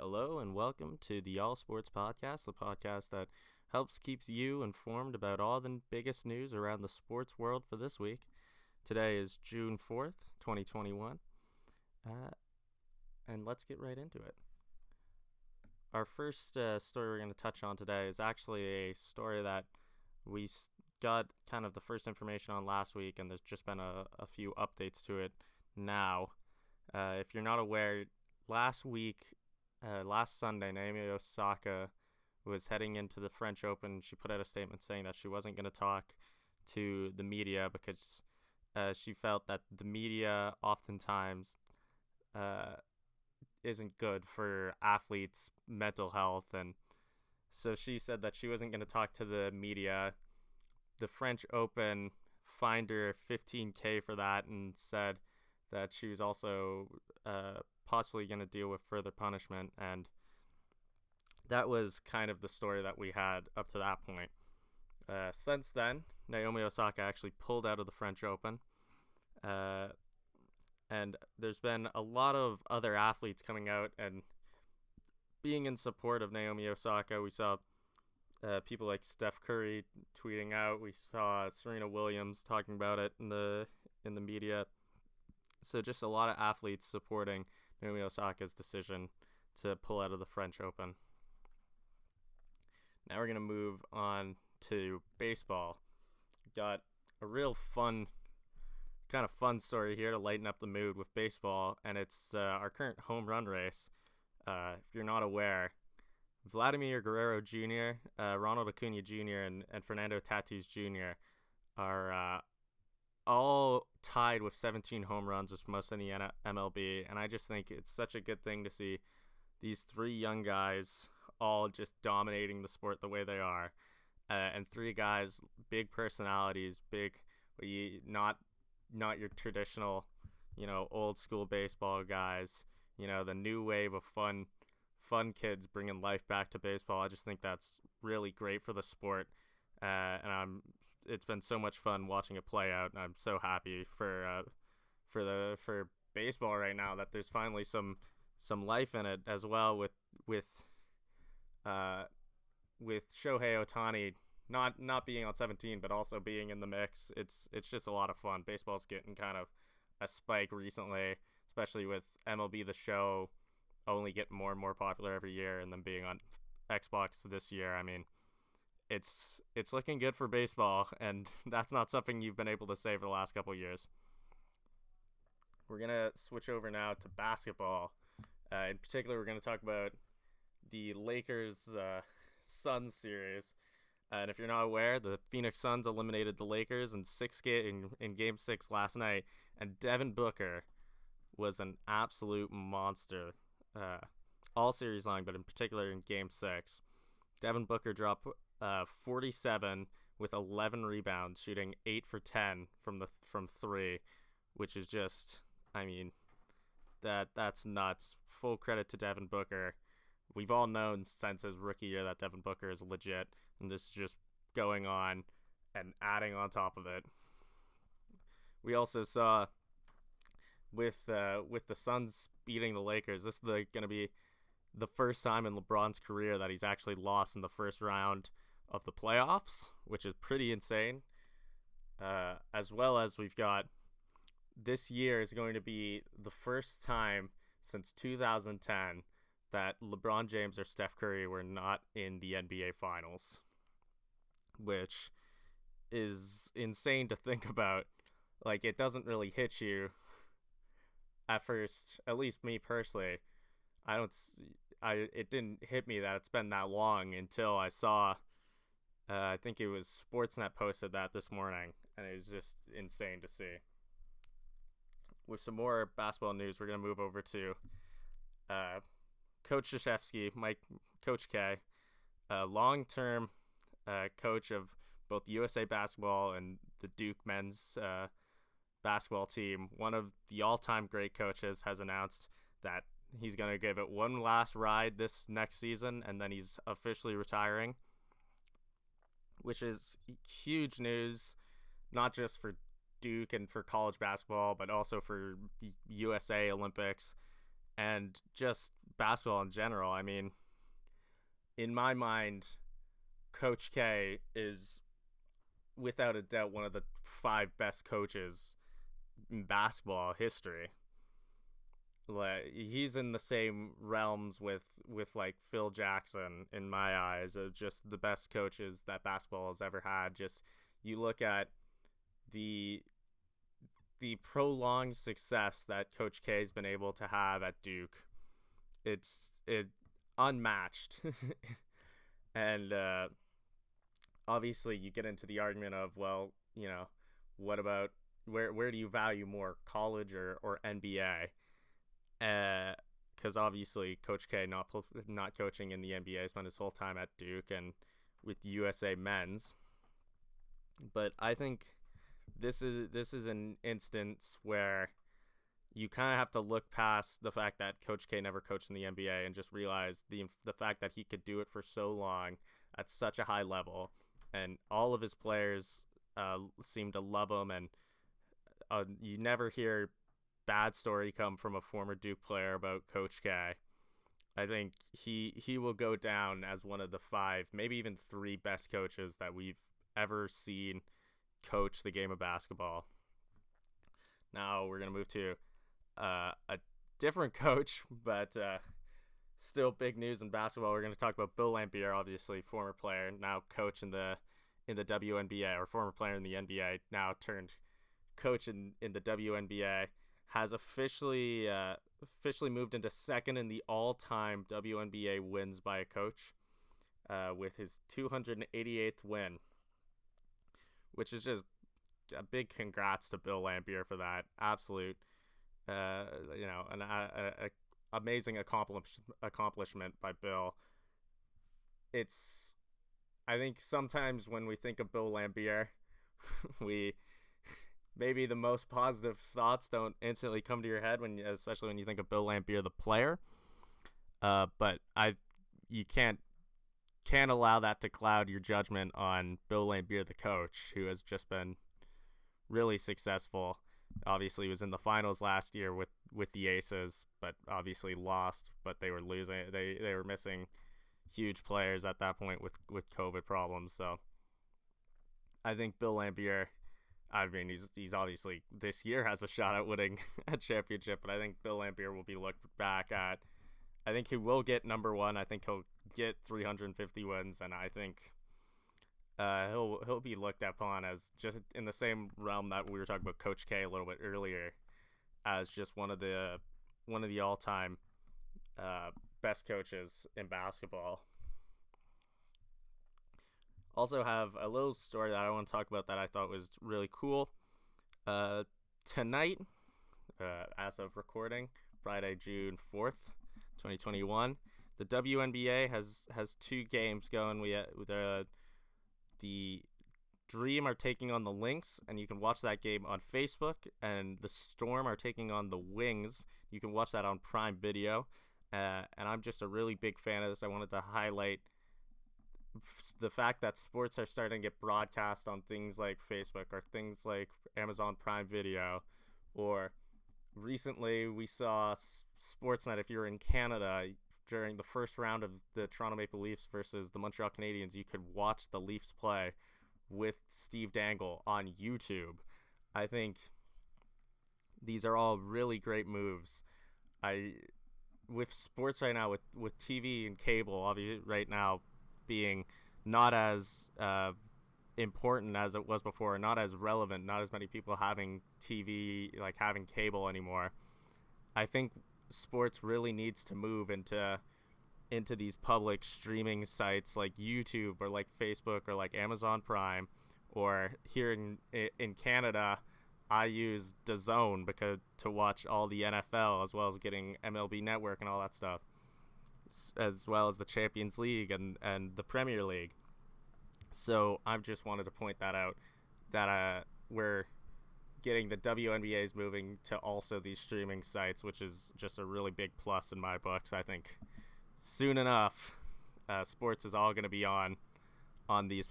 Hello and welcome to the All Sports Podcast, the podcast that helps keeps you informed about all the biggest news around the sports world for this week. Today is June 4th, 2021, and let's get right into it. Our first story we're going to touch on today is actually a story that we got kind of the first information on last week, and there's just been a few updates to it now. If you're not aware, last Sunday, Naomi Osaka was heading into the French Open. She put out a statement saying that she wasn't going to talk to the media because she felt that the media oftentimes isn't good for athletes' mental health. And so she said that she wasn't going to talk to the media. The French Open fined her $15,000 for that and said that she was also possibly going to deal with further punishment, and that was kind of the story that we had up to that point. Since then, Naomi Osaka actually pulled out of the French Open, and there's been a lot of other athletes coming out and being in support of Naomi Osaka. We saw people like Steph Curry tweeting out. We saw Serena Williams talking about it in the media. So just a lot of athletes supporting Naomi Osaka's decision to pull out of the French Open. Now we're going to move on to baseball. Got a real fun story here to lighten up the mood with baseball, and it's our current home run race. If you're not aware, Vladimir Guerrero Jr., Ronald Acuna Jr., and Fernando Tatis Jr. are all tied with 17 home runs, which most in the MLB, and I just think it's such a good thing to see these three young guys all just dominating the sport the way they are, and three guys, big personalities, not your traditional, old school baseball guys, the new wave of fun kids bringing life back to baseball. I just think that's really great for the sport. And it's been so much fun watching it play out, and I'm so happy for baseball right now that there's finally some life in it as well with Shohei Ohtani not being on 17 but also being in the mix. It's just a lot of fun. Baseball's getting kind of a spike recently, especially with MLB The Show only getting more and more popular every year, and then being on Xbox this year. I mean, it's looking good for baseball, and that's not something you've been able to say for the last couple of years. We're going to switch over now to basketball. In particular, we're going to talk about the Lakers-Suns series. And if you're not aware, the Phoenix Suns eliminated the Lakers in Game 6 last night, and Devin Booker was an absolute monster all series long, but in particular in Game 6. Devin Booker dropped 47 with 11 rebounds, shooting 8 for 10 from three, which is just, that's nuts. Full credit to Devin Booker. We've all known since his rookie year that Devin Booker is legit, and this is just going on and adding on top of it. We also saw with the Suns beating the Lakers, this is going to be the first time in LeBron's career that he's actually lost in the first round of the playoffs, which is pretty insane. As well as we've got, this year is going to be the first time since 2010 that LeBron James or Steph Curry were not in the NBA Finals, which is insane to think about. Like, it doesn't really hit you at first, at least me personally. It didn't hit me that it's been that long until I saw, I think it was Sportsnet posted that this morning, and it was just insane to see. With some more basketball news, we're going to move over to Coach Krzyzewski, Coach K, long-term coach of both USA Basketball and the Duke men's basketball team. One of the all-time great coaches has announced that he's going to give it one last ride this next season, and then he's officially retiring, which is huge news, not just for Duke and for college basketball, but also for USA Olympics, and just basketball in general. I mean, in my mind, Coach K is without a doubt one of the 5 best coaches in basketball history. Like, he's in the same realms with like Phil Jackson in my eyes of just the best coaches that basketball has ever had. Just you look at the prolonged success that Coach K has been able to have at Duke. It's unmatched. And obviously you get into the argument of, well, what about where do you value more, college or NBA? Because obviously Coach K not coaching in the NBA, spent his whole time at Duke and with USA Men's. But I think this is an instance where you kind of have to look past the fact that Coach K never coached in the NBA and just realize the fact that he could do it for so long at such a high level, and all of his players seem to love him, and you never hear bad story come from a former Duke player about Coach K. I think he will go down as one of the 5, maybe even 3 best coaches that we've ever seen coach the game of basketball. Now we're going to move to a different coach, but still big news in basketball. We're going to talk about Bill Laimbeer, obviously former player, now coach in the WNBA, or former player in the NBA, now turned coach in the WNBA, has officially moved into second in the all-time WNBA wins by a coach with his 288th win, which is just a big congrats to Bill Laimbeer for that. Absolute, an amazing accomplishment by Bill. I think sometimes when we think of Bill Laimbeer, maybe the most positive thoughts don't instantly come to your head especially when you think of Bill Laimbeer the player. But you can't allow that to cloud your judgment on Bill Laimbeer the coach, who has just been really successful. Obviously, he was in the finals last year with the Aces, but obviously lost. But they were losing. They were missing huge players at that point with COVID problems. So I think Bill Laimbeer, I mean, he's obviously this year has a shot at winning a championship, but I think Bill Laimbeer will be looked back at. I think he will get number 1. I think he'll get 350 wins, and I think he'll be looked upon as just in the same realm that we were talking about Coach K a little bit earlier, as just one of the all-time best coaches in basketball. Also have a little story that I want to talk about that I thought was really cool. Tonight, as of recording, Friday, June 4th, 2021, the WNBA has 2 games going. The Dream are taking on the Lynx, and you can watch that game on Facebook, and the Storm are taking on the Wings. You can watch that on Prime Video, and I'm just a really big fan of this. I wanted to highlight the fact that sports are starting to get broadcast on things like Facebook or things like Amazon Prime Video, or recently we saw Sportsnet. If you're in Canada, during the first round of the Toronto Maple Leafs versus the Montreal Canadiens, you could watch the Leafs play with Steve Dangle on YouTube. I think these are all really great moves. With sports right now, with TV and cable, obviously right now being not as important as it was before, not as relevant, not as many people having TV, like having cable anymore. I think sports really needs to move into these public streaming sites like YouTube or like Facebook or like Amazon Prime, or here in Canada, I use DAZN to watch all the NFL, as well as getting MLB Network and all that stuff, as well as the Champions League and the Premier League. So I just wanted to point that out, that we're getting the WNBAs moving to also these streaming sites, which is just a really big plus in my books. I think soon enough, sports is all going to be on these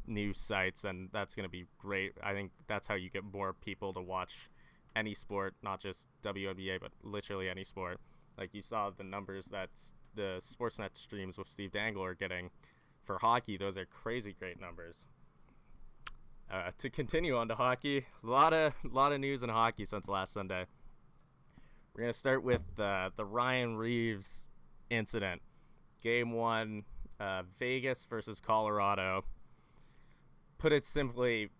new sites, and that's going to be great. I think that's how you get more people to watch any sport, not just WNBA, but literally any sport. Like, you saw the numbers that the Sportsnet streams with Steve Dangle are getting for hockey. Those are crazy great numbers. To continue on to hockey, a lot of news in hockey since last Sunday. We're going to start with the Ryan Reaves incident. Game 1, Vegas versus Colorado. Put it simply,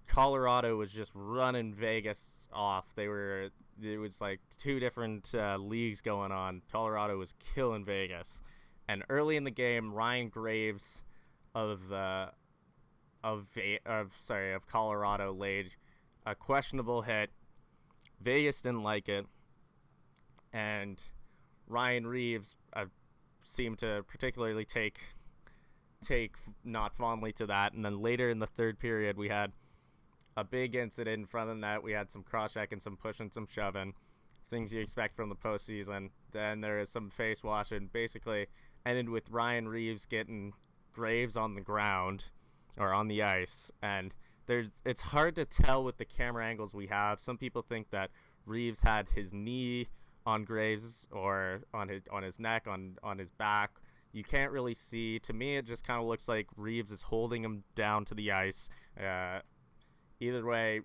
Colorado was just running Vegas off. It was like two different leagues going on. Colorado was killing Vegas. And early in the game, Ryan Graves of Colorado laid a questionable hit. Vegas didn't like it. And Ryan Reaves seemed to particularly take not fondly to that. And then later in the third period, we had a big incident in front of the net. We had some cross-checking, some pushing, some shoving, things you expect from the postseason. Then there is some face washing. Basically ended with Ryan Reaves getting Graves on the ground or on the ice. And it's hard to tell with the camera angles we have. Some people think that Reaves had his knee on Graves or on his neck, on his back. You can't really see. To me, it just kind of looks like Reaves is holding him down to the ice. Either way,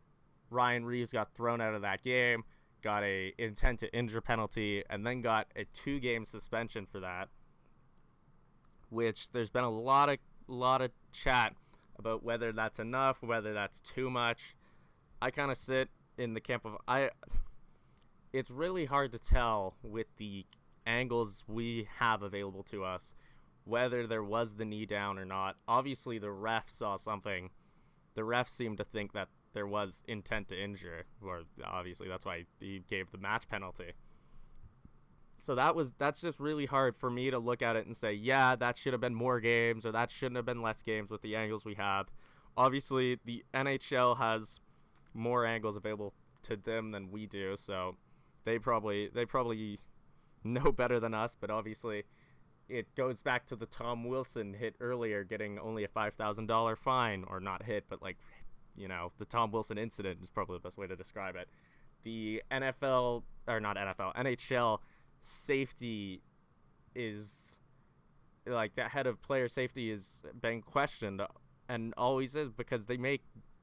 Ryan Reaves got thrown out of that game, got a intent to injure penalty, and then got a 2-game suspension for that. Which there's been a lot of chat about whether that's enough, whether that's too much. I kind of sit in the camp of it's really hard to tell with the angles we have available to us whether there was the knee down or not. Obviously, the ref saw something. The ref seemed to think that there was intent to injure, or obviously that's why he gave the match penalty. So that's just really hard for me to look at it and say, yeah, that should have been more games, or that shouldn't have been less games with the angles we have. Obviously, the NHL has more angles available to them than we do, so they probably know better than us. But obviously, it goes back to the Tom Wilson hit earlier, getting only a $5,000 fine, or not hit, but the Tom Wilson incident is probably the best way to describe it. The NHL safety is, like, the head of player safety is being questioned, and always is, because they make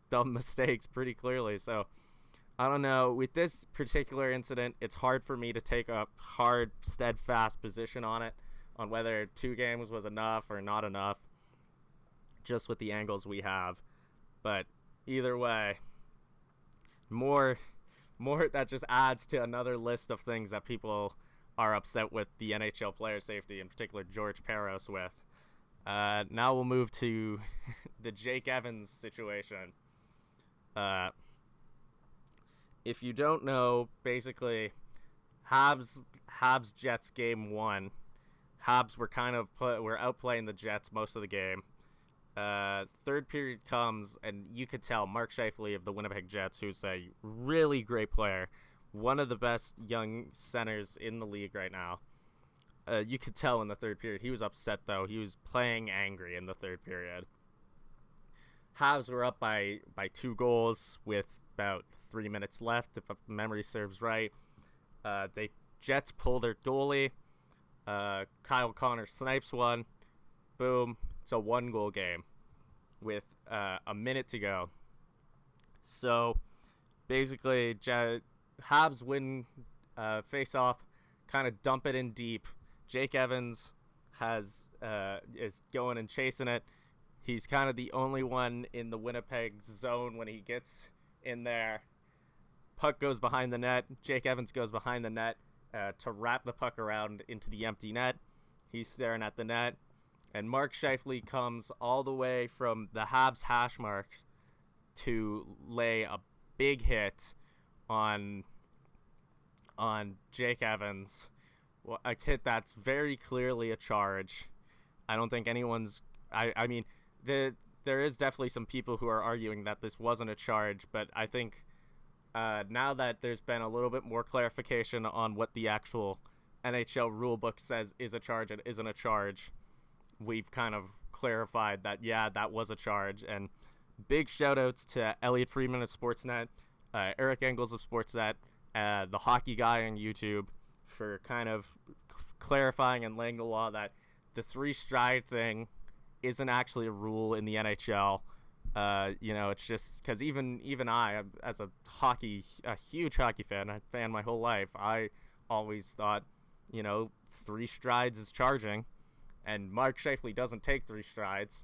dumb mistakes pretty clearly. So I don't know, with this particular incident, it's hard for me to take a hard, steadfast position on it, on whether 2 games was enough or not enough, just with the angles we have. But either way, more that just adds to another list of things that people are upset with the NHL player safety, in particular George Peros, with. Now we'll move to the Jake Evans situation. If you don't know, basically, Habs Jets game 1. Habs were were outplaying the Jets most of the game. Third period comes, and you could tell Mark Scheifele of the Winnipeg Jets, who's a really great player, one of the best young centers in the league right now. You could tell in the third period. He was upset, though. He was playing angry in the third period. Habs were up by 2 goals with about 3 minutes left, if memory serves right. Jets pull their goalie. Kyle Connor snipes one. Boom. It's a 1-goal game with a minute to go. So basically, Habs win face-off, kind of dump it in deep. Jake Evans is going and chasing it. He's kind of the only one in the Winnipeg zone when he gets in there. Puck goes behind the net. Jake Evans goes behind the net to wrap the puck around into the empty net. He's staring at the net. And Mark Scheifele comes all the way from the Habs hash marks to lay a big hit on Jake Evans. Well, a hit that's very clearly a charge. I don't think anyone's... I mean, there is definitely some people who are arguing that this wasn't a charge, but I think now that there's been a little bit more clarification on what the actual NHL rulebook says is a charge and isn't a charge, we've kind of clarified that, yeah, that was a charge. And big shout-outs to Elliot Friedman of Sportsnet, Eric Engels of Sportsnet, the Hockey Guy on YouTube, for kind of clarifying and laying the law that the 3-stride thing isn't actually a rule in the NHL. It's just because even I, as a huge hockey fan my whole life, I always thought, 3 strides is charging, and Mark Scheifele doesn't take 3 strides,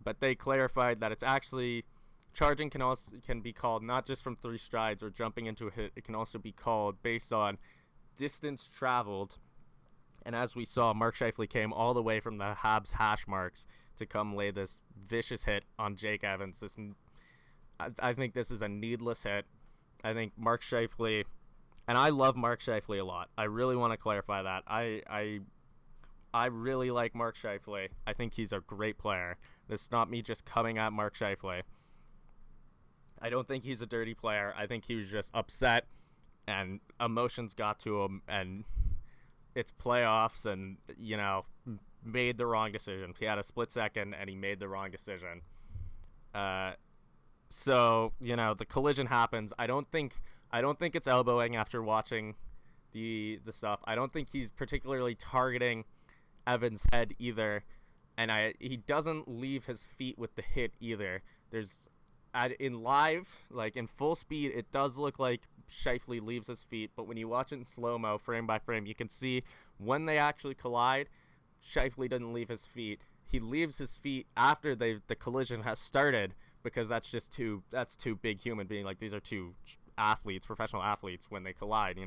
but they clarified that it's actually charging can be called not just from 3 strides or jumping into a hit. It can also be called based on distance traveled. And as we saw, Mark Scheifele came all the way from the Habs hash marks to come lay this vicious hit on Jake Evans. I think this is a needless hit. I think Mark Scheifele, and I love Mark Scheifele a lot. I really want to clarify that. I really like Mark Scheifele. I think he's a great player. This is not me just coming at Mark Scheifele. I don't think he's a dirty player. I think he was just upset and emotions got to him, and it's playoffs, and, made the wrong decision. He had a split second and he made the wrong decision. So, the collision happens. I don't think it's elbowing after watching the stuff. I don't think he's particularly targeting Evans' head either. And he doesn't leave his feet with the hit either. In live, like in full speed, it does look like Scheifele leaves his feet, but when you watch it in slow-mo, frame by frame, you can see when they actually collide, Scheifele doesn't leave his feet. He leaves his feet after the collision has started, because that's too big human being. Like, these are two athletes, professional athletes, when they collide,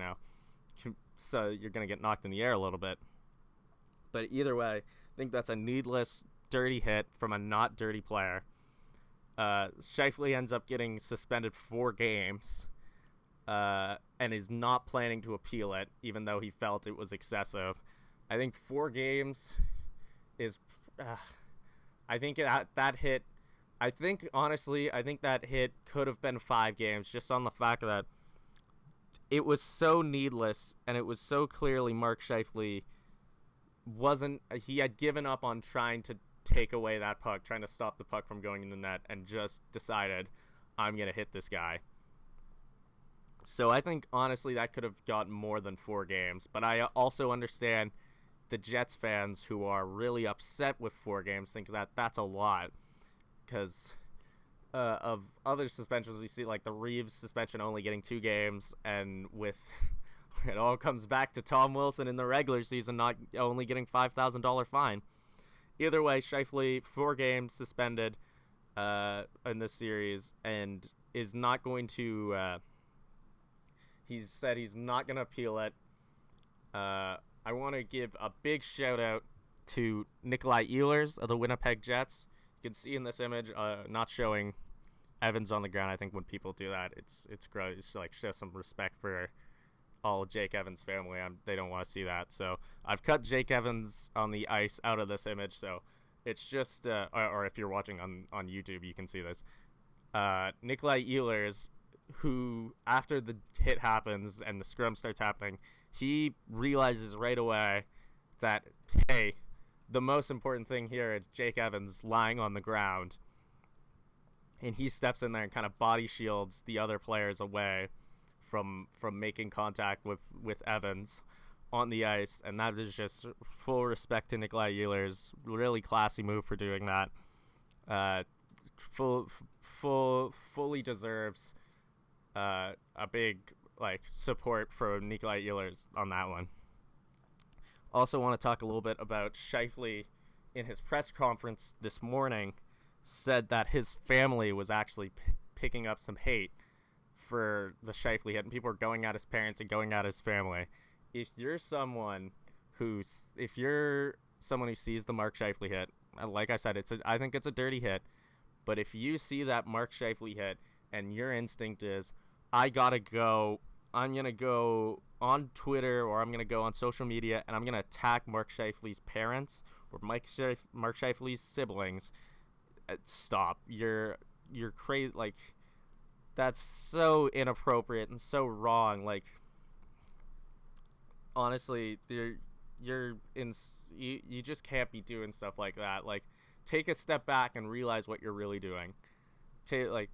so you're going to get knocked in the air a little bit. But either way, I think that's a needless, dirty hit from a not dirty player. Scheifele ends up getting suspended 4 games, and is not planning to appeal it, even though he felt it was excessive. I think 4 games is, I think that hit, honestly, I think that hit could have been 5 games, just on the fact that it was so needless, and it was so clearly Mark Scheifele he had given up on trying to take away that puck, trying to stop the puck from going in the net, and just decided, I'm going to hit this guy. So I think, honestly, that could have gotten more than 4 games. But I also understand the Jets fans who are really upset with 4 games think that that's a lot. Because of other suspensions, we see like the Reeves suspension only getting 2 games. And with it all comes back to Tom Wilson in the regular season not only getting $5,000 fine. Either way, Scheifele, 4 games suspended in this series, and is not going to... He's said he's not going to appeal it. I want to give a big shout-out to Nikolai Ehlers of the Winnipeg Jets. You can see in this image, not showing Evans on the ground. I think when people do that, it's gross. It's like show some respect for all of Jake Evans' family. They don't want to see that. So I've cut Jake Evans on the ice out of this image. So it's just, or if you're watching on YouTube, you can see this. Nikolai Ehlers, who after the hit happens and the scrum starts happening, he realizes right away that, hey, the most important thing here is Jake Evans lying on the ground. And he steps in there and kind of body shields the other players away from making contact with Evans on the ice. And that is just full respect to Nikolai Ehlers. Really classy move for doing that. Fully deserves a big support for Nikolai Ehlers on that one. Also want to talk a little bit about Scheifele. In his press conference this morning, said that his family was actually picking up some hate for the Scheifele hit, and people are going at his parents and going at his family. If you're someone who sees the Mark Scheifele hit, like I said, I think it's a dirty hit, but if you see that Mark Scheifele hit and your instinct is, I'm going to go on Twitter or I'm going to go on social media and I'm going to attack Mark Scheifele's parents or Mark Scheifele's siblings, stop. You're crazy. Like, that's so inappropriate and so wrong. Like, honestly, you just can't be doing stuff like that. Like, take a step back and realize what you're really doing. Think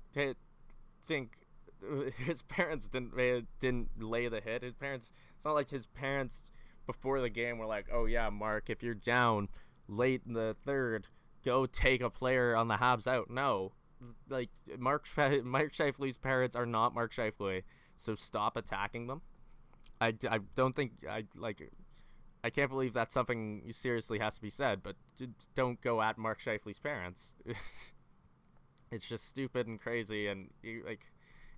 his parents didn't lay the hit. His parents. It's not like his parents before the game were like, "Oh yeah, Mark, if you're down late in the third, go take a player on the Habs out." No, like Mark Scheifele's parents are not Mark Scheifele, so stop attacking them. I don't think I can't believe that's something seriously has to be said, but don't go at Mark Scheifele's parents. It's just stupid and crazy, and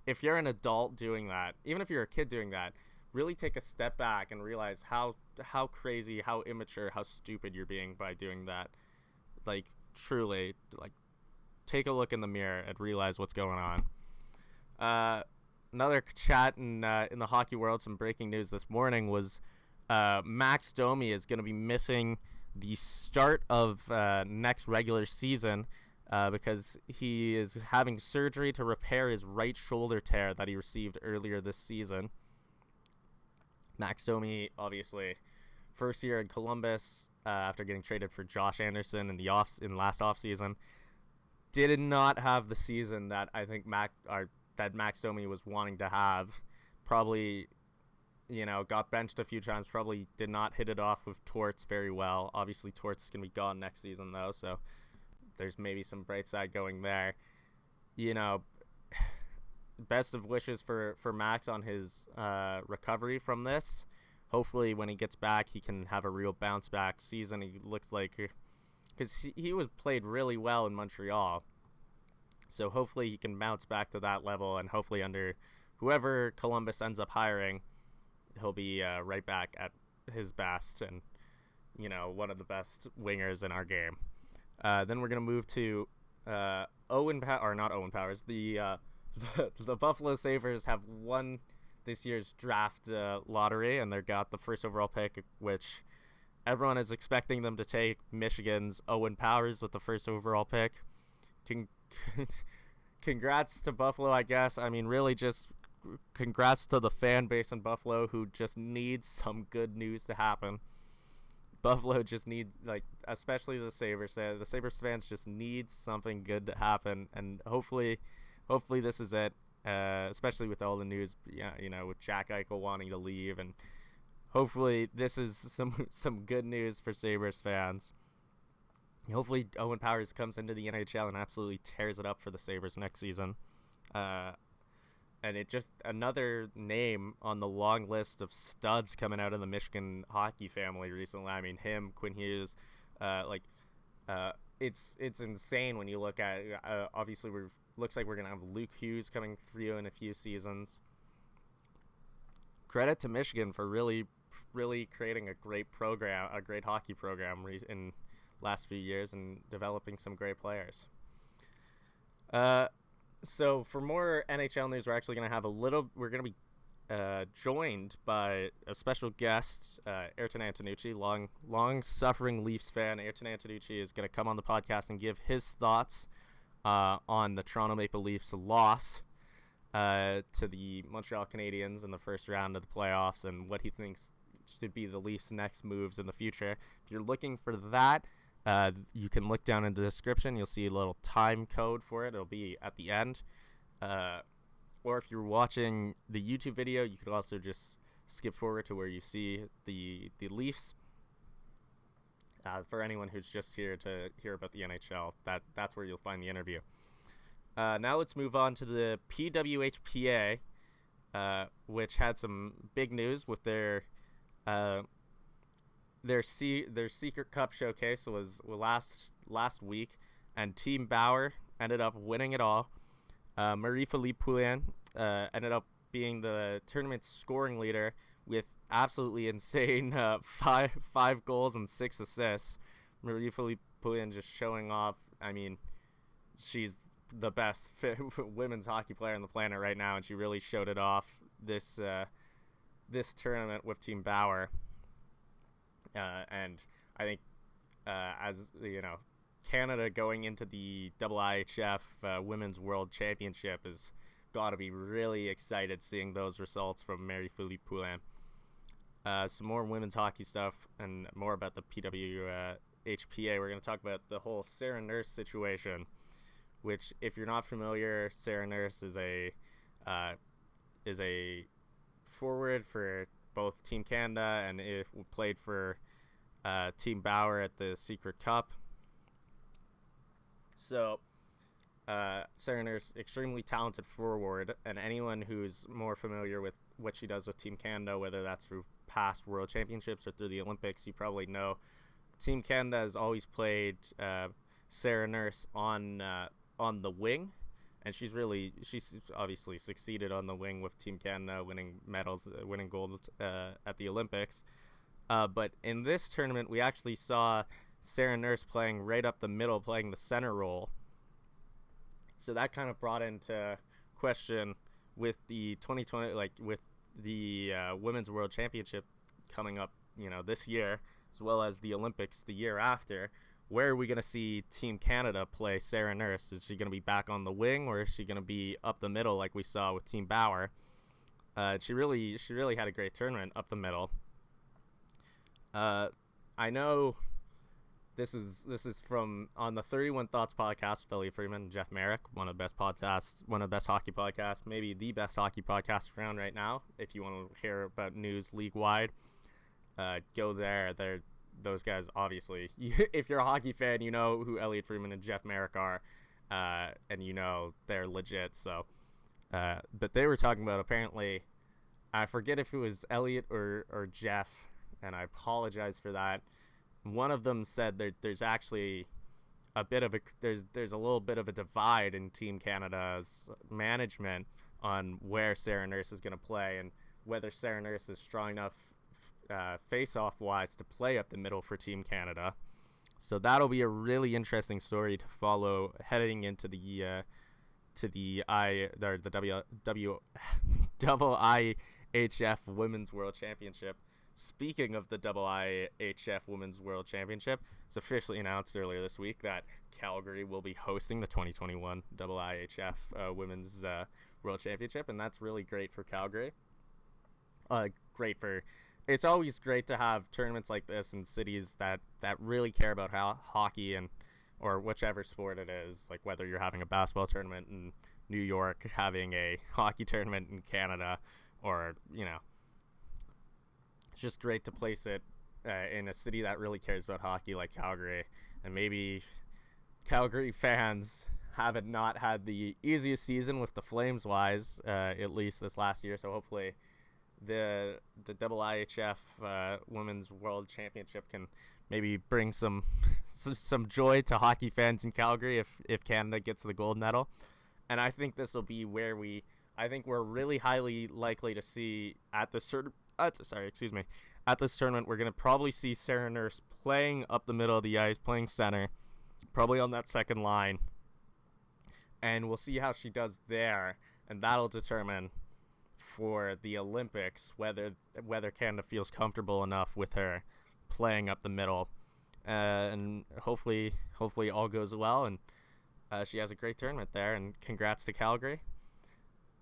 if you're an adult doing that, even if you're a kid doing that, really take a step back and realize how crazy, how immature, how stupid you're being by doing that. Like, truly, take a look in the mirror and realize what's going on. Another chat in the hockey world, some breaking news this morning was Max Domi is going to be missing the start of next regular season because he is having surgery to repair his right shoulder tear that he received earlier this season. Max Domi, obviously, first year in Columbus after getting traded for Josh Anderson in last offseason, did not have the season that I think that Max Domi was wanting to have. Probably, got benched a few times. Probably did not hit it off with Torts very well. Obviously, Torts is going to be gone next season, though, so there's maybe some bright side going there. Best of wishes for Max on his recovery from this. Hopefully, when he gets back, he can have a real bounce back season. He looks like, because he was played really well in Montreal. So hopefully he can bounce back to that level, and hopefully under whoever Columbus ends up hiring, he'll be right back at his best and, one of the best wingers in our game. Then we're going to move to not Owen Powers. The Buffalo Sabres have won this year's draft lottery, and they got the first overall pick, which everyone is expecting them to take Michigan's Owen Powers with the first overall pick. Congrats to Buffalo, I guess. I mean, really just congrats to the fan base in Buffalo who just needs some good news to happen. Buffalo just needs, especially the Sabres. The Sabres fans just need something good to happen, and hopefully this is it. Especially with all the news, with Jack Eichel wanting to leave, and hopefully this is some good news for Sabres fans. Hopefully Owen Powers comes into the NHL and absolutely tears it up for the Sabres next season. And it just another name on the long list of studs coming out of the Michigan hockey family recently. I mean, him, Quinn Hughes, it's insane when you look at it. Obviously, looks like we're going to have Luke Hughes coming through in a few seasons. Credit to Michigan for really, really creating a great hockey program in last few years and developing some great players. So for more NHL news, we're actually going to have we're going to be joined by a special guest, Ayrton Antenucci, long-suffering Leafs fan. Ayrton Antenucci is going to come on the podcast and give his thoughts on the Toronto Maple Leafs loss to the Montreal Canadiens in the first round of the playoffs and what he thinks should be the Leafs' next moves in the future. If you're looking for that, you can look down in the description. You'll see a little time code for it. It'll be at the end. Or if you're watching the YouTube video, you could also just skip forward to where you see the Leafs. For anyone who's just here to hear about the NHL, that's where you'll find the interview. Now let's move on to the PWHPA, which had some big news with their Secret Cup showcase was last week, and Team Bauer ended up winning it all. Marie-Philippe Poulin ended up being the tournament scoring leader with absolutely insane 5 goals and 6 assists. Marie-Philippe Poulin just showing off. I mean, she's the best women's hockey player on the planet right now, and she really showed it off this tournament with Team Bauer. And I think, as you know, Canada going into the IIHF Women's World Championship has got to be really excited seeing those results from Marie-Philippe Poulin. Some more women's hockey stuff and more about the PWHPA. We're going to talk about the whole Sarah Nurse situation, which, if you're not familiar, Sarah Nurse is a is a forward for both Team Canada and it played for Team Bauer at the Secret Cup. So Sarah Nurse, extremely talented forward, and anyone who's more familiar with what she does with Team Canada, whether that's through past World Championships or through the Olympics, you probably know Team Canada has always played Sarah Nurse on the wing, and she's obviously succeeded on the wing with Team Canada, winning medals, winning gold at the Olympics. But in this tournament, we actually saw Sarah Nurse playing right up the middle, playing the center role. So that kind of brought into question with the 2020, with the Women's World Championship coming up, this year, as well as the Olympics the year after. Where are we going to see Team Canada play Sarah Nurse? Is she going to be back on the wing, or is she going to be up the middle like we saw with Team Bauer? She really had a great tournament up the middle. I know this is from on the 31 Thoughts podcast with Elliot Freeman and Jeff Merrick, one of the best podcasts, one of the best hockey podcasts, maybe the best hockey podcast around right now. If you want to hear about news league wide, go there. Those guys, obviously, if you're a hockey fan, you know who Elliot Freeman and Jeff Merrick are, and they're legit. So, but they were talking about, apparently, I forget if it was Elliot or Jeff, and I apologize for that. One of them said there's actually a bit of there's a little bit of a divide in Team Canada's management on where Sarah Nurse is going to play and whether Sarah Nurse is strong enough face-off wise to play up the middle for Team Canada. So that'll be a really interesting story to follow heading into the IHF Women's World Championship. Speaking of the IHF Women's World Championship, it's officially announced earlier this week that Calgary will be hosting the 2021 IHF Women's World Championship, and that's really great for Calgary. It's always great to have tournaments like this in cities that really care about hockey or whichever sport it is, like whether you're having a basketball tournament in New York, having a hockey tournament in Canada, or it's just great to place it in a city that really cares about hockey like Calgary. And maybe Calgary fans haven't not had the easiest season with the Flames wise, at least this last year. So hopefully the IHF Women's World Championship can maybe bring some joy to hockey fans in Calgary if Canada gets the gold medal. And I think this will be where we're really highly likely to see at this tournament, we're going to probably see Sarah Nurse playing up the middle of the ice, playing center, probably on that second line. And we'll see how she does there, and that'll determine for the Olympics whether Canada feels comfortable enough with her playing up the middle. And hopefully all goes well, and she has a great tournament there, and congrats to Calgary.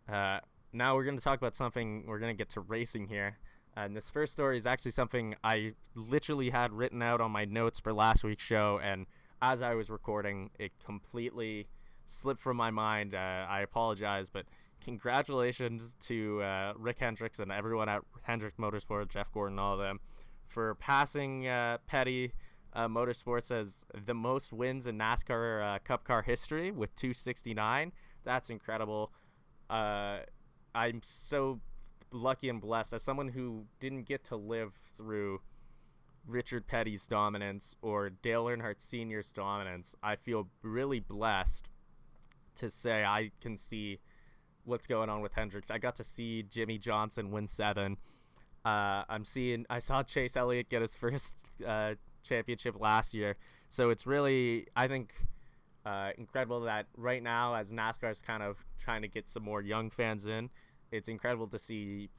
Now we're going to talk about something. We're going to get to racing here. And this first story is actually something I literally had written out on my notes for last week's show, and as I was recording, it completely slipped from my mind. I apologize, but congratulations to Rick Hendricks and everyone at Hendrick Motorsport, Jeff Gordon, all of them, for passing Petty Motorsports as the most wins in NASCAR Cup car history with 269. That's incredible. I'm so lucky and blessed as someone who didn't get to live through Richard Petty's dominance or Dale Earnhardt Sr.'s dominance. I feel really blessed to say I can see what's going on with Hendricks. I got to see Jimmy Johnson win 7. I saw Chase Elliott get his first championship last year. So it's really, I think, incredible that right now, as NASCAR is kind of trying to get some more young fans in, it's incredible to see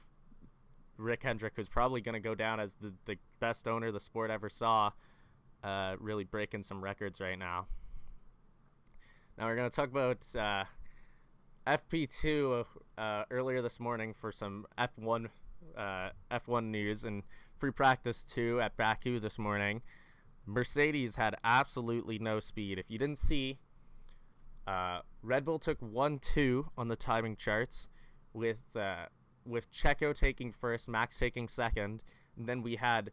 Rick Hendrick, who's probably going to go down as the best owner the sport ever saw, really breaking some records right now. Now we're going to talk about FP2 earlier this morning for some F1 news, and free practice 2 at Baku this morning. Mercedes had absolutely no speed. If you didn't see, Red Bull took 1-2 on the timing charts. with Checo taking first, Max taking second, and then we had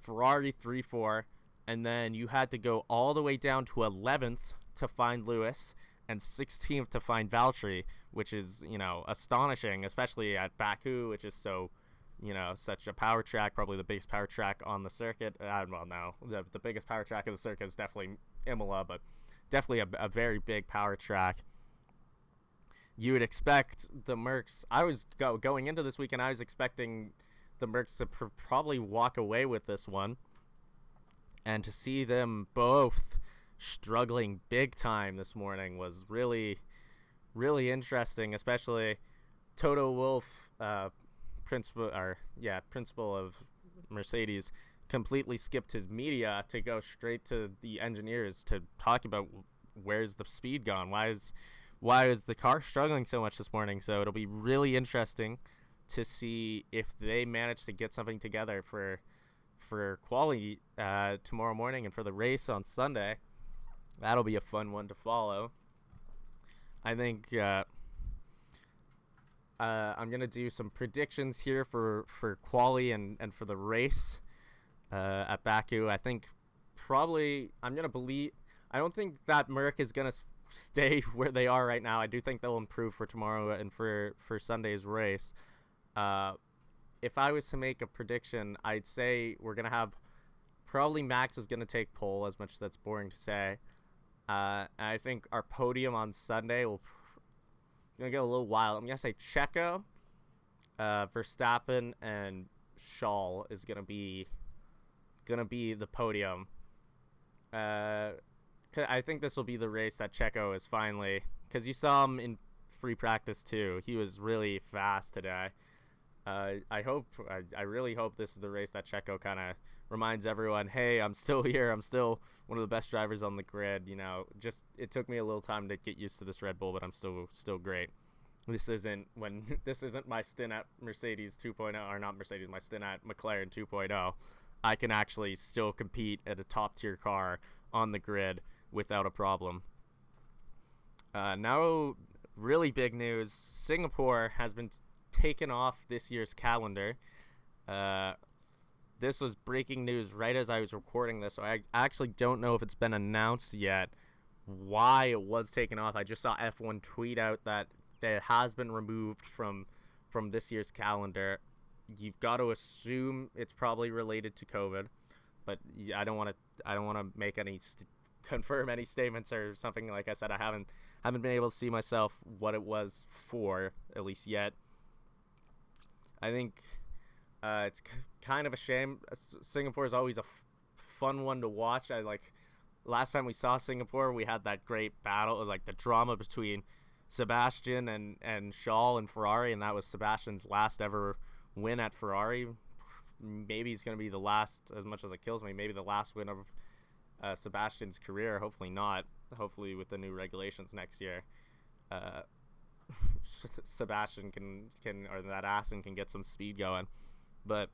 Ferrari 3-4, and then you had to go all the way down to 11th to find Lewis and 16th to find Valtteri, which is, astonishing, especially at Baku, which is so, such a power track, probably the biggest power track on the circuit. The biggest power track of the circuit is definitely Imola, but definitely a very big power track. You would expect the Mercs. I was going into this weekend, I was expecting the Mercs to probably walk away with this one, and to see them both struggling big time this morning was really, really interesting. Especially Toto Wolff, principal of Mercedes, completely skipped his media to go straight to the engineers to talk about where's the speed gone. Why is the car struggling so much this morning? So it'll be really interesting to see if they manage to get something together for quali tomorrow morning and for the race on Sunday. That'll be a fun one to follow. I think I'm going to do some predictions here for quali and for the race at Baku. I think probably I don't think that Merc is going to stay where they are right now. I do think they'll improve for tomorrow and for Sunday's race. If I was to make a prediction, I'd say we're going to have probably Max is going to take pole, as much as that's boring to say. And I think our podium on Sunday will going to get a little wild. I'm going to say Checo, Verstappen, and Scholl is going to be the podium. I think this will be the race that Checo is finally, because you saw him in free practice too. He was really fast today. I really hope this is the race that Checo kind of reminds everyone, hey, I'm still here. I'm still one of the best drivers on the grid. Just it took me a little time to get used to this Red Bull, but I'm still great. This isn't my stint at Mercedes 2.0, or not Mercedes, my stint at McLaren 2.0. I can actually still compete at a top tier car on the grid without a problem. Now, really big news. Singapore has been taken off this year's calendar. This was breaking news right as I was recording this, so I actually don't know if it's been announced yet why it was taken off. I just saw F1 tweet out that it has been removed from this year's calendar. You've got to assume it's probably related to COVID, but I don't want to make any confirm any statements or something. Like I said, I haven't been able to see myself what it was for, at least yet. I think it's kind of a shame. Singapore is always a fun one to watch. Last time we saw Singapore, we had that great battle, like the drama between Sebastian and Scholl and Ferrari, and that was Sebastian's last ever win at Ferrari. Maybe he's going to be the last, as much as it kills me, maybe the last win of Sebastian's career. Hopefully not. Hopefully with the new regulations next year, Sebastian can or that Aston can get some speed going. But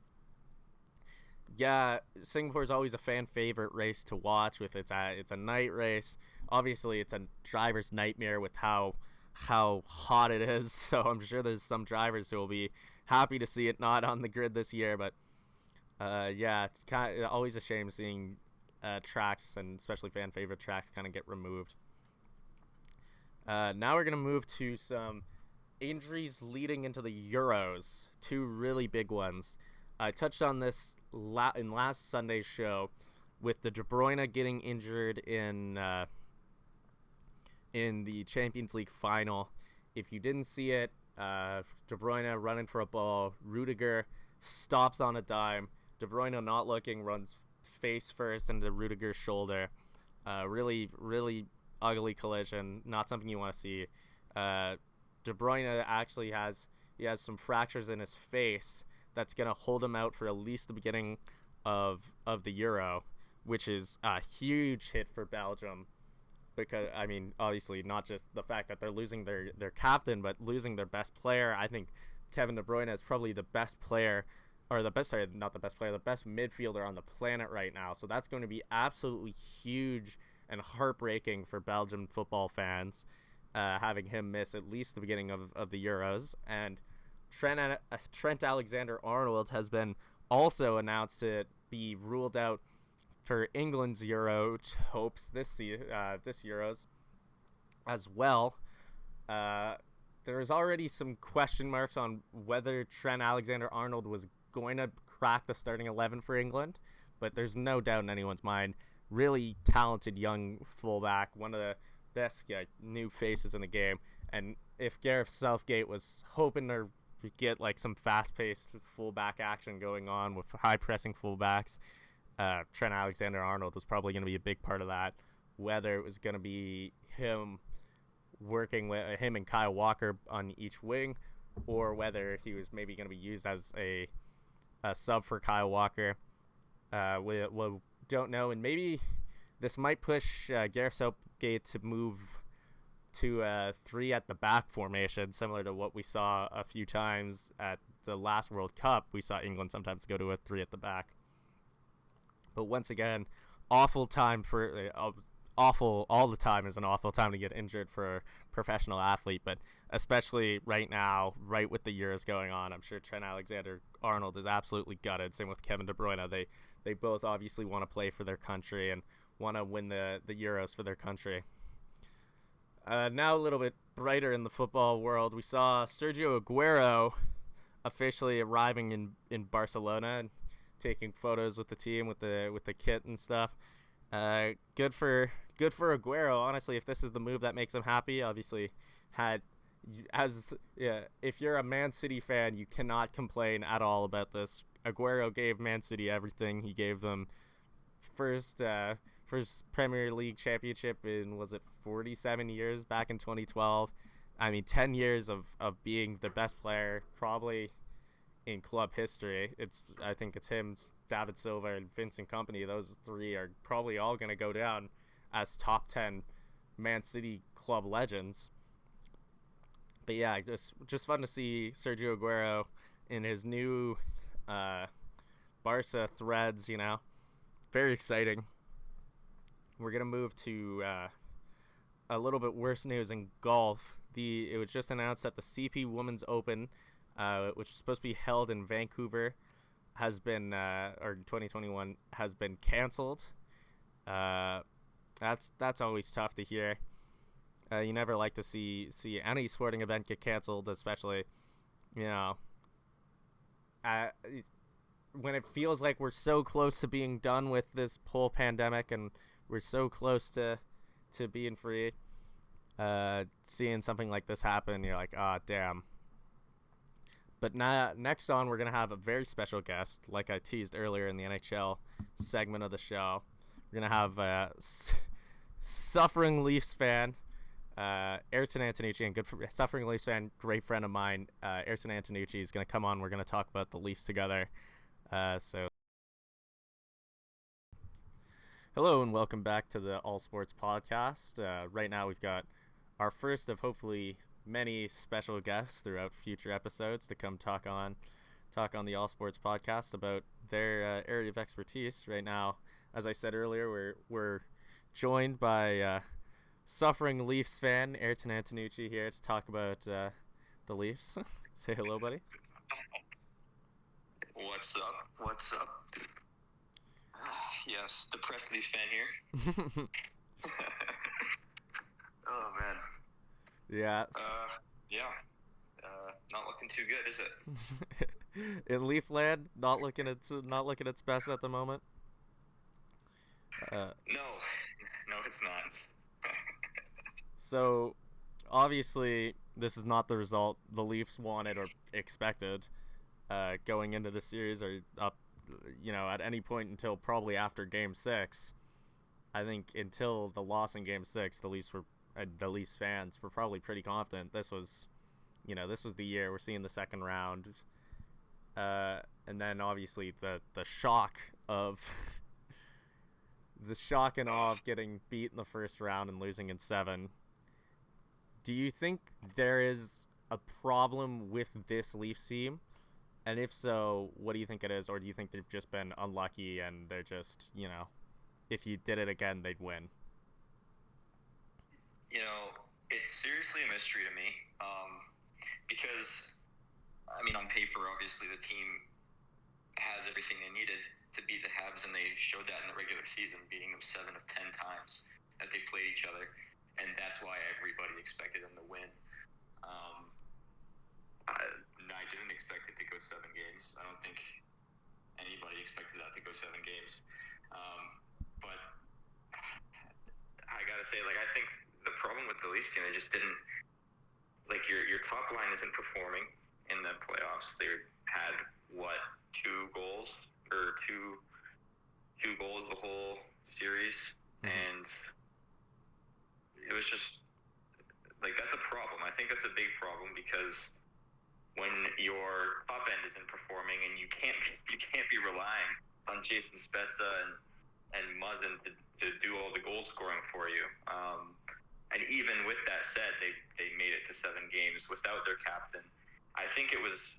yeah, Singapore is always a fan favorite race to watch. It's a night race. Obviously, it's a driver's nightmare with how hot it is. So I'm sure there's some drivers who will be happy to see it not on the grid this year. But yeah, it's always a shame seeing tracks, and especially fan favorite tracks, kind of get removed. Now we're gonna move to some injuries leading into the Euros. Two really big ones. I touched on this in last Sunday's show with the De Bruyne getting injured in the Champions League final. If you didn't see it, De Bruyne running for a ball, Rudiger stops on a dime. De Bruyne not looking, runs face first into Rudiger's shoulder. Really, really ugly collision. Not something you want to see. De Bruyne actually has some fractures in his face that's going to hold him out for at least the beginning of the Euro, which is a huge hit for Belgium. Because, I mean, obviously not just the fact that they're losing their captain, but losing their best player. I think Kevin De Bruyne is probably the best player, or the best midfielder on the planet right now. So that's going to be absolutely huge and heartbreaking for Belgian football fans. having him miss at least the beginning of the Euros. And Trent Alexander-Arnold has been also announced to be ruled out for England's Euro hopes this Euros as well. There's already some question marks on whether Trent Alexander-Arnold was going to crack the starting 11 for England, but there's no doubt in anyone's mind. Really talented young fullback, one of the best new faces in the game. And if Gareth Southgate was hoping to get like some fast-paced fullback action going on with high-pressing fullbacks, Trent Alexander-Arnold was probably going to be a big part of that. Whether it was going to be him working with him and Kyle Walker on each wing, or whether he was maybe going to be used as a sub for Kyle Walker, we don't know. And maybe this might push Gareth Southgate to move to a 3 at the back formation, similar to what we saw a few times at the last World Cup. We saw England sometimes go to a 3 at the back. But once again, awful time for all the time is an awful time to get injured for a professional athlete, but especially right now, right with the Euros going on, I'm sure Trent Alexander-Arnold is absolutely gutted. Same with Kevin De Bruyne. They both obviously want to play for their country and want to win the Euros for their country. Now a little bit brighter in the football world, we saw Sergio Aguero officially arriving in Barcelona and taking photos with the team with the kit and stuff. Good for Aguero. Honestly, if this is the move that makes him happy, obviously, if you're a Man City fan, you cannot complain at all about this. Aguero gave Man City everything. He gave them first Premier League championship in, was it 47 years back in 2012? I mean, 10 years of being the best player probably in club history. I think it's him, David Silva, and Vincent Kompany. Those three are probably all going to go down as top 10 Man City club legends. But yeah, just fun to see Sergio Aguero in his new Barca threads, Very exciting. We're going to move to a little bit worse news in golf. It was just announced that the CP Women's Open, which is supposed to be held in Vancouver, has been, or 2021, has been canceled. That's always tough to hear. You never like to see any sporting event get canceled, especially, when it feels like we're so close to being done with this whole pandemic and we're so close to being free. Seeing something like this happen, you're like, damn. But next on, we're going to have a very special guest, like I teased earlier in the NHL segment of the show. We're going to have a suffering Leafs fan, Ayrton Antenucci, and suffering Leafs fan, great friend of mine, Ayrton Antenucci, is going to come on. We're going to talk about the Leafs together. Hello and welcome back to the All Sports Podcast. Right now we've got our first of hopefully many special guests throughout future episodes to come talk on the All Sports Podcast about their area of expertise. Right now, as I said earlier, we're joined by suffering Leafs fan Ayrton Antenucci here to talk about the Leafs. Say hello, buddy. What's up? Yes, depressed Leafs fan here. Oh man. Yeah. Not looking too good, is it? In Leafland, not looking its best at the moment. No, it's not. So, obviously, this is not the result the Leafs wanted or expected going into the series or up, at any point until probably after Game 6. I think until the loss in Game 6, the Leafs fans were probably pretty confident this was the year. We're seeing the second round, and then obviously the shock of the shock and awe of getting beat in the first round and losing in 7. Do you think there is a problem with this Leafs team? And if so, what do you think it is? Or do you think they've just been unlucky and they're just, if you did it again, they'd win? It's seriously a mystery to me, because, I mean, on paper, obviously the team has everything they needed to beat the Habs, and they showed that in the regular season, beating them 7 of 10 times that they played each other, and that's why everybody expected them to win. I didn't expect it to go 7 games. I don't think anybody expected that to go 7 games. But I gotta say, like, I think the problem with the Leafs team, they just didn't, like, your top line isn't performing in the playoffs. They had two goals the whole series, and it was just like, that's a problem. I think that's a big problem, because when your top end isn't performing and you can't be relying on Jason Spezza and Muzzin to do all the goal scoring for you. And even with that said, they made it to 7 games without their captain. I think it was,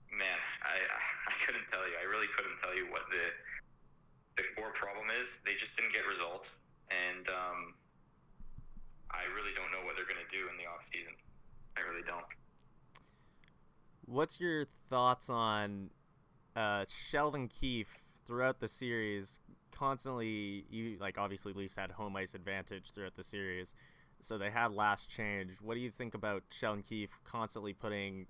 man, I couldn't tell you. I really couldn't tell you what the core problem is. They just didn't get results, and I really don't know what they're going to do in the off season. I really don't. What's your thoughts on Sheldon Keefe throughout the series? Constantly, obviously Leafs had home ice advantage throughout the series, so they had last change. What do you think about Sheldon Keefe constantly putting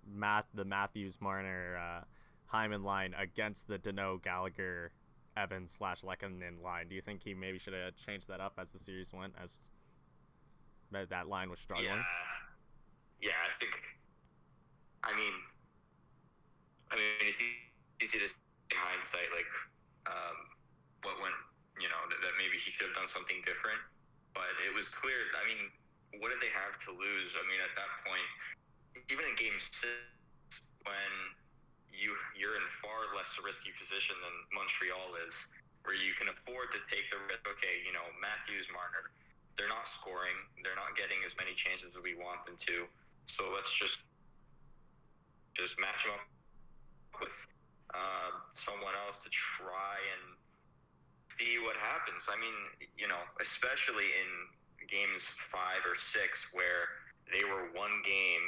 the Matthews, Marner, Hyman line against the Danault, Gallagher, Evans / Lehkonen line? Do you think he maybe should have changed that up as the series went, as that line was struggling? Yeah, I mean, it's easy to say in hindsight, like, what went, that maybe he should have done something different. But it was clear, I mean, what did they have to lose? I mean, at that point, even in Game 6, when you're in far less risky position than Montreal is, where you can afford to take the risk. Okay, Matthews, Marner, they're not scoring. They're not getting as many chances as we want them to. So let's just match them up with someone else to try and see what happens. I mean, especially in games 5 or 6, where they were 1 game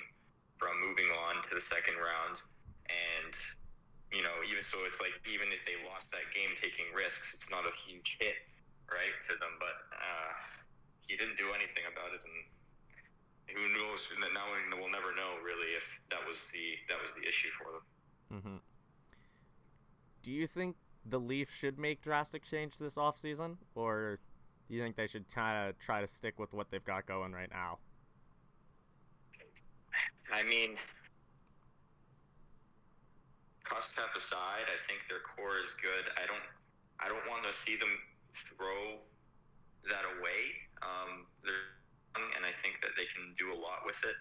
from moving on to the second round, and even so, it's like, even if they lost that game taking risks, it's not a huge hit, right, to them. But he didn't do anything about it, and who knows? Now we'll never know really if that was the issue for them. Mm-hmm. Do you think the Leafs should make drastic change this offseason, or do you think they should kind of try to stick with what they've got going right now? I mean, cost cap aside, I think their core is good. I don't want to see them throw that away. They're young, and I think that they can do a lot with it.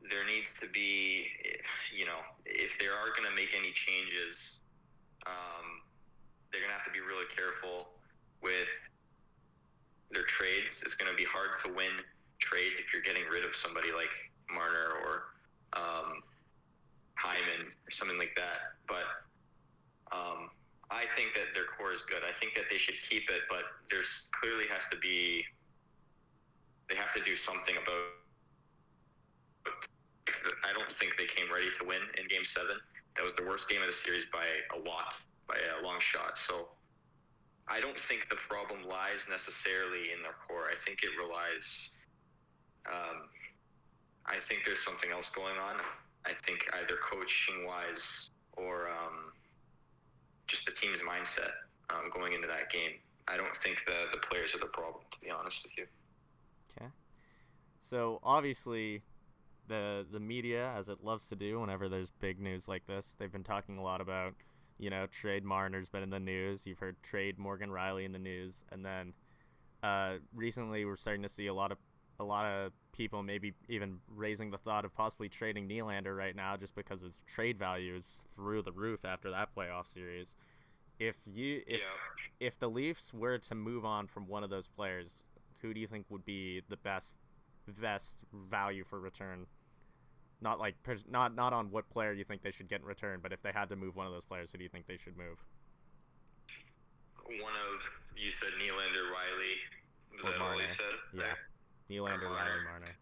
There needs to be, if they are going to make any changes, they're going to have to be really careful with their trades. It's going to be hard to win trade if you're getting rid of somebody like Marner or Hyman or something like that. But I think that their core is good. I think that they should keep it, but there's clearly has to be, they have to do something about. I don't think they came ready to win in Game 7. That was the worst game of the series by a long shot. So I don't think the problem lies necessarily in their core. I think it relies. I think there's something else going on. I think either coaching wise or just the team's mindset going into that game. I don't think the players are the problem, to be honest with you. Okay. So obviously, the media, as it loves to do whenever there's big news like this, they've been talking a lot about, trade Marner's been in the news. You've heard trade Morgan Rielly in the news, and then recently we're starting to see a lot of people maybe even raising the thought of possibly trading Nylander right now, just because his trade value is through the roof after that playoff series. If the Leafs were to move on from one of those players, who do you think would be the best value for return? Not on what player you think they should get in return, but if they had to move one of those players, who do you think they should move? You said Nylander, Rielly, Was Or that all Marner. he said? Yeah. Right. Nylander, Riley, Marner.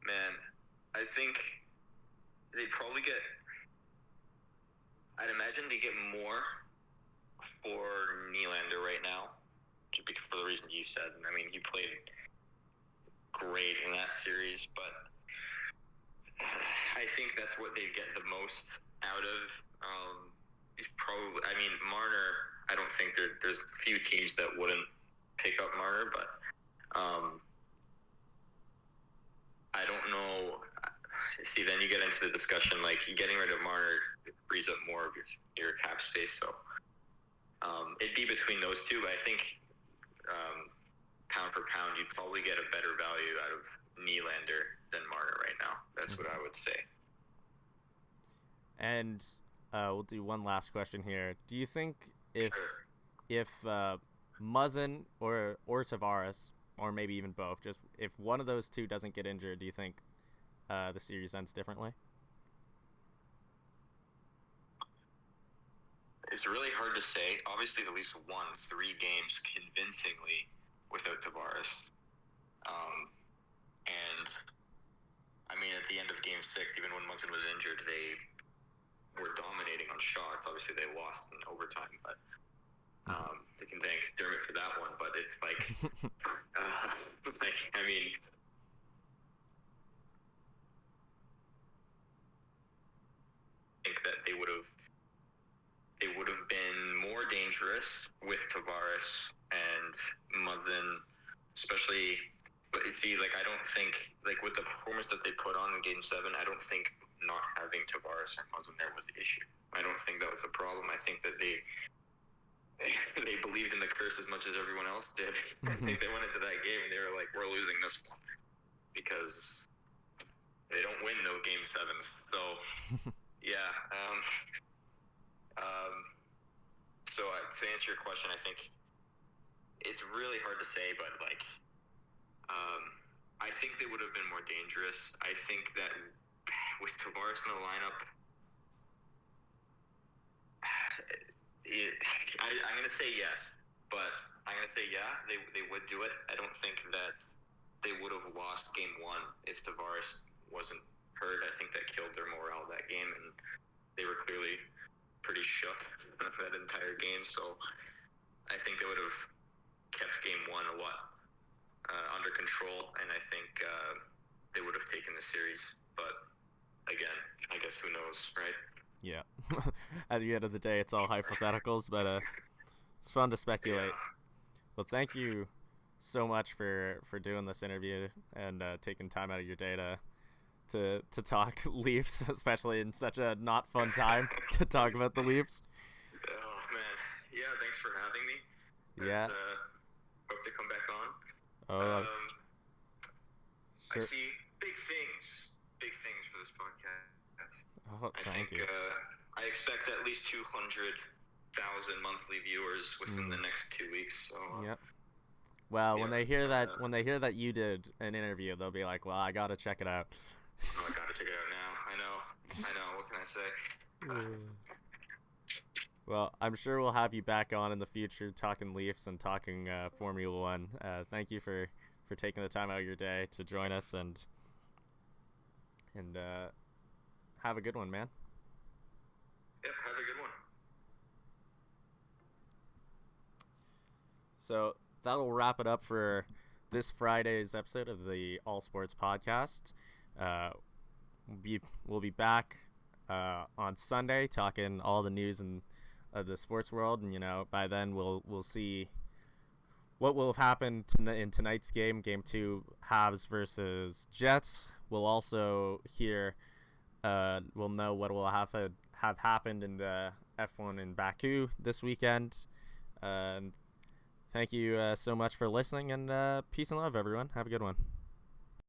Man, I think they probably get. I'd imagine they get more for Nylander right now, just because for the reason you said. I mean, he played great in that series, but I think that's what they get the most out of. He's probably. I mean, Marner. I don't think there's few teams that wouldn't pick up Marner, but I don't know. See, then you get into the discussion, like, getting rid of Marner frees up more of your cap space, so it'd be between those two, but I think pound for pound, you'd probably get a better value out of Nylander than Marner right now. That's what I would say. And we'll do one last question here. Do you think if Muzzin or Tavares, or maybe even both, just if one of those two doesn't get injured, do you think the series ends differently? It's really hard to say. Obviously, the Leafs won 3 games convincingly without Tavares. And, I mean, at the end of Game 6, even when Muzzin was injured, they were dominating on shots. Obviously, they lost in overtime, but they can thank Dermott for that one. But it's like, I mean, I think that they would have been more dangerous with Tavares and Muzzin, especially. But you see, like, I don't think, like, with the performance that they put on in Game 7, I don't think not having Tavares and Muzzin there was the issue. I don't think that was the problem. I think that they believed in the curse as much as everyone else did. I think they went into that game and they were like, we're losing this one, because they don't win no Game 7s. So, yeah. So to answer your question, I think it's really hard to say, but, like, I think they would have been more dangerous. I think that with Tavares in the lineup, I'm going to say yes, but I'm going to say yeah, they would do it. I don't think that they would have lost Game 1 if Tavares wasn't hurt. I think that killed their morale that game, and they were clearly pretty shook that entire game. So I think they would have kept Game 1 a lot under control, and I think they would have taken the series. But again, I guess who knows, right? Yeah. At the end of the day, it's all hypotheticals, but it's fun to speculate. Yeah. Well, thank you so much for doing this interview and taking time out of your day to talk Leafs, especially in such a not fun time to talk about the Leafs. Oh, man. Yeah, thanks for having me. Yeah. Hope to come back on. Sure. I see big things for this podcast. Oh, thank you. I expect at least 200,000 monthly viewers within the next 2 weeks. So. Yep. Well, yeah. when they hear that you did an interview, they'll be like, "Well, I gotta check it out." Oh, I gotta check it out now. I know. What can I say? Well, I'm sure we'll have you back on in the future talking Leafs and talking Formula One. Thank you for taking the time out of your day to join us, and have a good one, man. Yep, have a good one. So that'll wrap it up for this Friday's episode of the All Sports Podcast. We'll be back on Sunday talking all the news and the sports world, and by then we'll see what will have happened in tonight's game, Game 2, Habs versus Jets. We'll also hear, we'll know what will have happened in the F1 in Baku this weekend. Thank you so much for listening, and peace and love, everyone. Have a good one.